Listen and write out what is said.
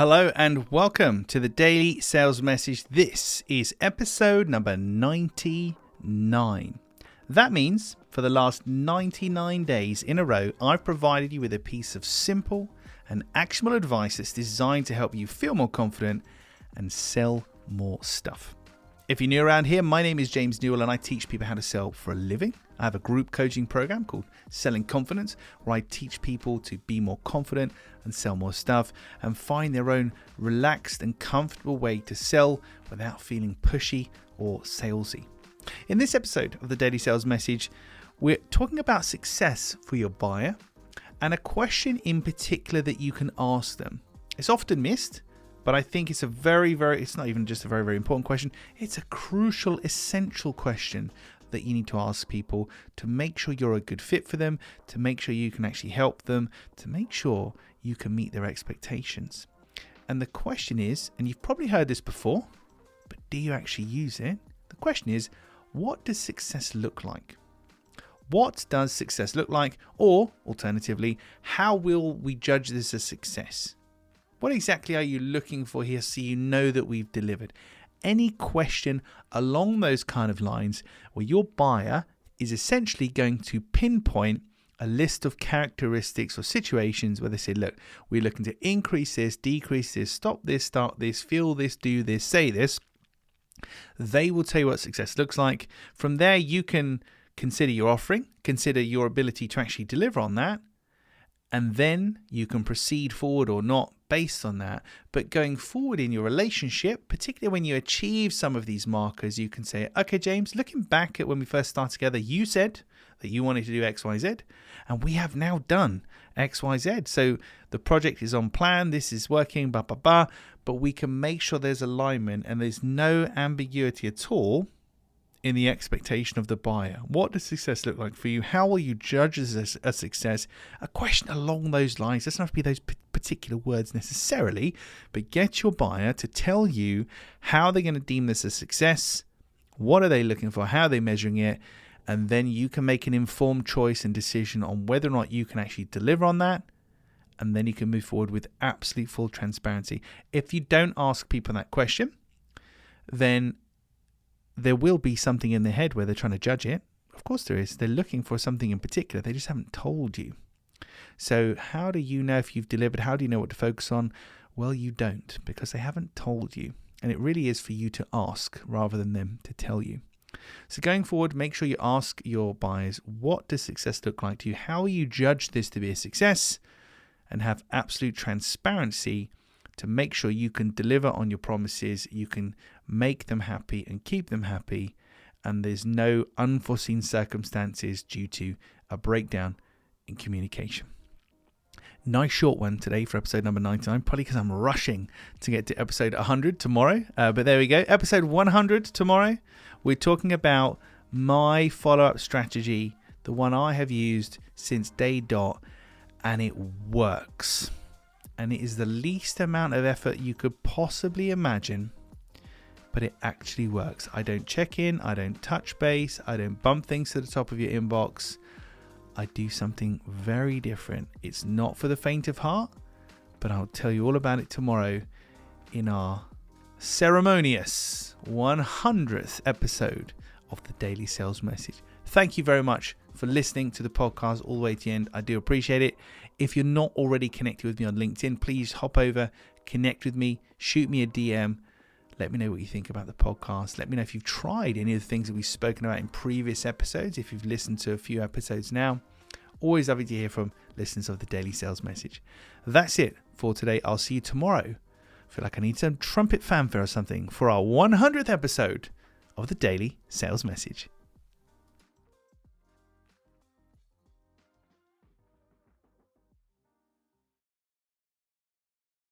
Hello and welcome to the Daily Sales Message. This is episode number 99. That means for the last 99 days in a row, I've provided you with a piece of simple and actionable advice that's designed to help you feel more confident and sell more stuff. If you're new around here, my name is James Newell and I teach people how to sell for a living. I have a group coaching program called Selling Confidence, where I teach people to be more confident and sell more stuff and find their own relaxed and comfortable way to sell without feeling pushy or salesy. In this episode of the Daily Sales Message, we're talking about success for your buyer and a question in particular that you can ask them. It's often missed, but I think it's it's not even just a very, very important question. It's a crucial, essential question that you need to ask people to make sure you're a good fit for them, to make sure you can actually help them, to make sure you can meet their expectations. And the question is, and you've probably heard this before, but do you actually use it? The question is, what does success look like? What does success look like? Or alternatively, how will we judge this as success? What exactly are you looking for here so you know that we've delivered? Any question along those kind of lines where your buyer is essentially going to pinpoint a list of characteristics or situations where they say, look, we're looking to increase this, decrease this, stop this, start this, feel this, do this, say this. They will tell you what success looks like. From there, you can consider your offering, consider your ability to actually deliver on that, and then you can proceed forward or not based on that. But going forward in your relationship, particularly when you achieve some of these markers, you can say, okay, James, looking back at when we first started together, you said that you wanted to do X, Y, Z, and we have now done X, Y, Z. So the project is on plan. This is working, but we can make sure there's alignment and there's no ambiguity at all in the expectation of the buyer. What does success look like for you? How will you judge this a success? A question along those lines. It doesn't have to be those particular words necessarily, but get your buyer to tell you how they're going to deem this a success. What are they looking for? How are they measuring it? And then you can make an informed choice and decision on whether or not you can actually deliver on that. And then you can move forward with absolute full transparency. If you don't ask people that question, then there will be something in their head where they're trying to judge it. Of course there is. They're looking for something in particular. They just haven't told you. So how do you know if you've delivered? How do you know what to focus on? Well, you don't, because they haven't told you. And it really is for you to ask rather than them to tell you. So going forward, make sure you ask your buyers, what does success look like to you? How will you judge this to be a success? And have absolute transparency to make sure you can deliver on your promises, you can make them happy and keep them happy, and there's no unforeseen circumstances due to a breakdown in communication. Nice short one today for episode number 99, probably because I'm rushing to get to episode 100 tomorrow, but there we go. Episode 100 tomorrow, we're talking about my follow-up strategy, the one I have used since day dot, and it works. And it is the least amount of effort you could possibly imagine, but it actually works. I don't check in, I don't touch base, I don't bump things to the top of your inbox. I do something very different. It's not for the faint of heart, but I'll tell you all about it tomorrow in our ceremonious 100th episode of the Daily Sales Message. Thank you very much for listening to the podcast all the way to the end. I do appreciate it. If you're not already connected with me on LinkedIn, please hop over, connect with me, shoot me a DM. Let me know what you think about the podcast. Let me know if you've tried any of the things that we've spoken about in previous episodes, if you've listened to a few episodes now. Always lovely to hear from listeners of the Daily Sales Message. That's it for today. I'll see you tomorrow. I feel like I need some trumpet fanfare or something for our 100th episode of the Daily Sales Message.